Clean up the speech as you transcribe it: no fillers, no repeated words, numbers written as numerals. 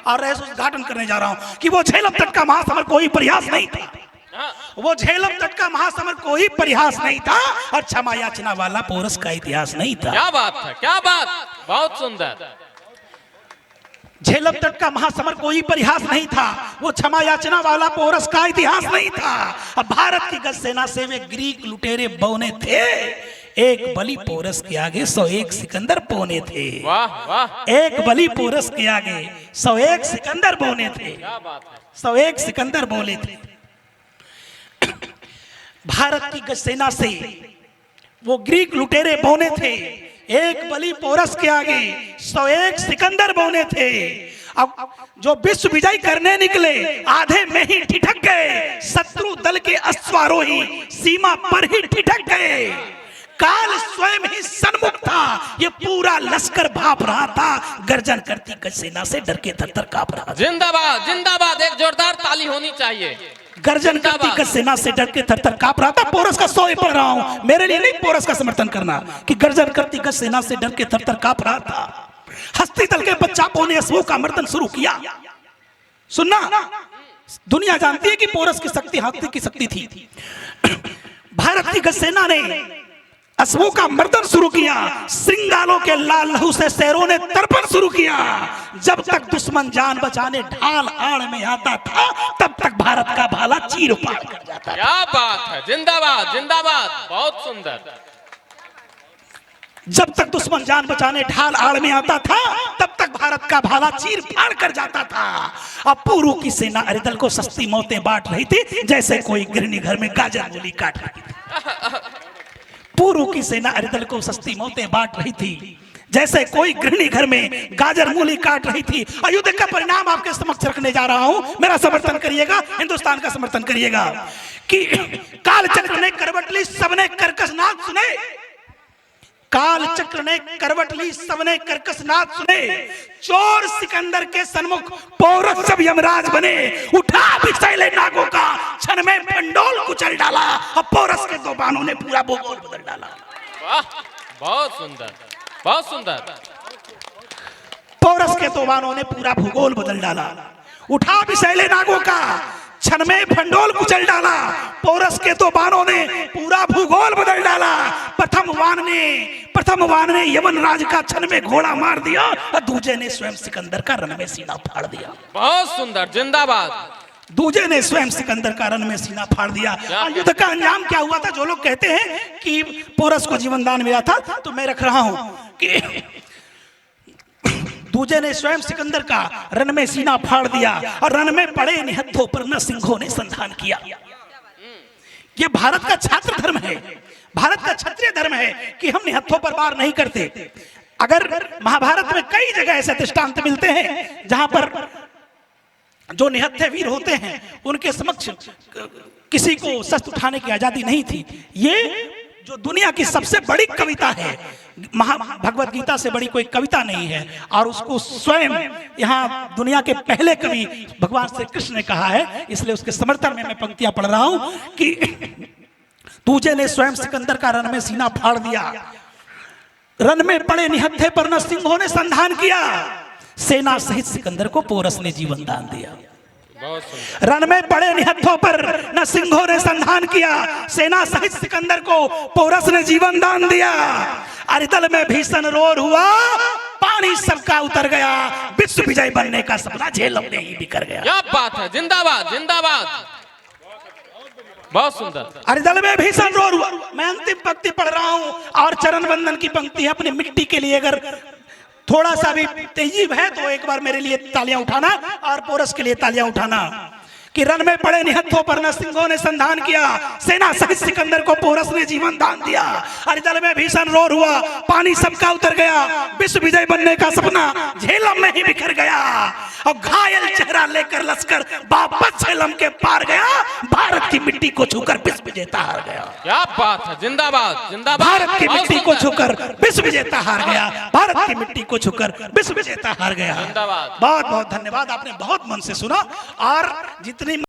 और रहस्य उद्घाटन करने जा रहा हूं कि वो झेलम तट का महासमर कोई प्रयास नहीं था, वो झेलम तट का महासमर कोई प्रयास नहीं था और क्षमा याचना वाला पोरस का इतिहास नहीं था। क्या बात है, क्या बात, बहुत सुंदर। झेलम तट का महासमर कोई परिहास नहीं था, वो क्षमा याचना वाला पोरस का इतिहास नहीं था। अब भारत की गज सेना से वे ग्रीक लुटेरे बौने थे, एक बलि पोरस के आगे 101 सिकंदर पौने थे। वाह वाह, एक बलि पोरस के आगे 101 सिकंदर बौने थे, क्या बात है। 101 सिकंदर बोले थे। भारत की गज सेना से वो ग्रीक लुटेरे बौने थे, एक बलि पोरस के आगे 101 सिकंदर बौने थे। अब जो विश्व विजय करने निकले आधे में ही ठिठक गए, शत्रु दल के अश्वारोही सीमा पर ही ठिठक गए। काल स्वयं ही सन्मुख था, ये पूरा लश्कर भाप रहा था, गर्जन करती गज सेना से डर के थर-थर कांप रहा था। जिंदाबाद जिंदाबाद, एक जोरदार ताली होनी चाहिए। गर्जन करती गज सेना से डर के थर-थर कांप रहा था। पोरस का 100 पढ़ रहा हूं, मेरे लिए नहीं पोरस का समर्थन करना, कि गर्जन करती गज सेना से डर के थर-थर कांप रहा था। हस्ती दल के बच्चापों ने अश्वों का मर्दन शुरू किया। सुनना, दुनिया जानती है कि पोरस की शक्ति हस्ती की शक्ति थी। भारत की गज सेना ने अश्वों का मर्दन शुरू किया, सिंगालों के लाल लहू से शेरों ने तर्पण शुरू किया। जब तक दुश्मन जान बचाने ढाल आड़ में आता था, तब तक भारत का भाला चीर फाड़ कर जाता था। क्या बात है, जिंदाबाद जिंदाबाद, बहुत सुंदर। जब तक दुश्मन जान बचाने ढाल आड़ में आता था, तब तक भारत का भाला चीर फाड़ कर जाता था। अब पूर्व की सेना अरिदल को सस्ती मौतें बांट रही थी, जैसे कोई गृहिणी घर में गाजर मूली काट रही थी। पूर्व की सेना अरिदल को सस्ती मौतें बांट रही थी, जैसे कोई गृहिणी घर में गाजर मूली काट रही थी। युद्ध का परिणाम आपके समक्ष रखने जा रहा हूं, मेरा समर्थन करिएगा, हिंदुस्तान का समर्थन करिएगा। कि काल चक्र ने करवट ली, सबने कर्कश नाद सुने। काल चक्र ने करवट ली, सबने कर्कश नाद सुने। चोर सिकंदर के सन्मुख पोरस जब यमराज बने, उठा विषैले नागों का, क्षण में पंडोल कुचल डाला। अब पोरस के दो बाणों ने पूरा भूगोल बदल डाला। वाह, बहुत सुंदर, बहुत सुंदर। पोरस के दो बाणों ने पूरा भूगोल बदल डाला। उठा विषैले नागों का, क्षण में भंडोल कुचल डाला। पोरस के दो बाणों ने पूरा भूगोल बदल डाला। प्रथम वान ने यमन राज का क्षण में घोड़ा मार दिया, और दूजे ने स्वयं सिकंदर का रण में सीना फाड़ दिया। बहुत सुंदर, जिंदाबाद। दूजे ने स्वयं सिकंदर का रण में सीना फाड़ दिया। युद्ध का अंजाम क्या हुआ था? जो लोग कहते हैं कि पोरस को जीवन दान मिला था, तो मैं रख रहा हूं कि दूजे ने स्वयं सिकंदर का रण में सीना फाड़ दिया, और रण में पड़े निहत्थों पर न सिंहों ने संधान किया। ये भारत का छात्र धर्म है, भारत का क्षत्रिय धर्म है कि हम निहत्थों पर वार नहीं करते। अगर महाभारत में कई जगह ऐसे दृष्टांत मिलते हैं जहां पर जो निहत्थे वीर होते हैं, उनके समक्ष किसी को शस्त्र उठाने की आजादी नहीं थी। ये जो दुनिया की सबसे बड़ी कविता है, भगवत गीता से बड़ी कोई कविता नहीं है, और उसको स्वयं यहाँ दुनिया के पहले कवि भगवान श्री कृष्ण ने कहा है, इसलिए उसके समर्थन में मैं पंक्तियां पढ़ रहा हूं कि दूजे ने स्वयं सिकंदर का रण में सीना फाड़ दिया, रण में पड़े निहत्थे पर न सिंहों ने संधान किया, सेना सहित सिकंदर को पोरस ने जीवन दान दिया। रण में पड़े निहत्थों पर न सिंहों ने संधान किया, सेना सहित सिकंदर को पोरस ने जीवन दान दिया। अरिदल में भीषण रोर हुआ, पानी सबका उतर गया, विश्व विजय बनने का सपना झेलम ने ही बिखर गया। क्या बात है, जिंदाबाद जिंदाबाद, बहुत सुंदर। अरिदल में भीषण रोर हुआ। मैं अंतिम पंक्ति पढ़ रहा हूं, और चरण वंदन की पंक्ति है। अपनी मिट्टी के लिए अगर थोड़ा सा भी तेजी है तो एक बार मेरे लिए तालियां उठाना, और पोरस के लिए तालियां उठाना। कि रण में पड़े निहत्थों पर न सिंहों ने संधान किया, सेना सहित सिकंदर को पोरस ने जीवन दान दिया। अरिदल में भीषण रोर हुआ, पानी सबका उतर गया, विश्व विजय बनने का सपना झेलम में ही बिखर गया। और घायल चेहरा लेकर लश्कर वापस झेलम के पार गया, भारत की मिट्टी को छूकर विश्व विजेता हार गया। क्या बात है, जिंदाबाद जिंदाबाद। भारत की मिट्टी को छूकर विश्व विजेता हार गया, भारत की मिट्टी को छूकर विश्व विजेता हार गया। जिंदाबाद। बहुत बहुत धन्यवाद, आपने बहुत मन से सुना। और जितनी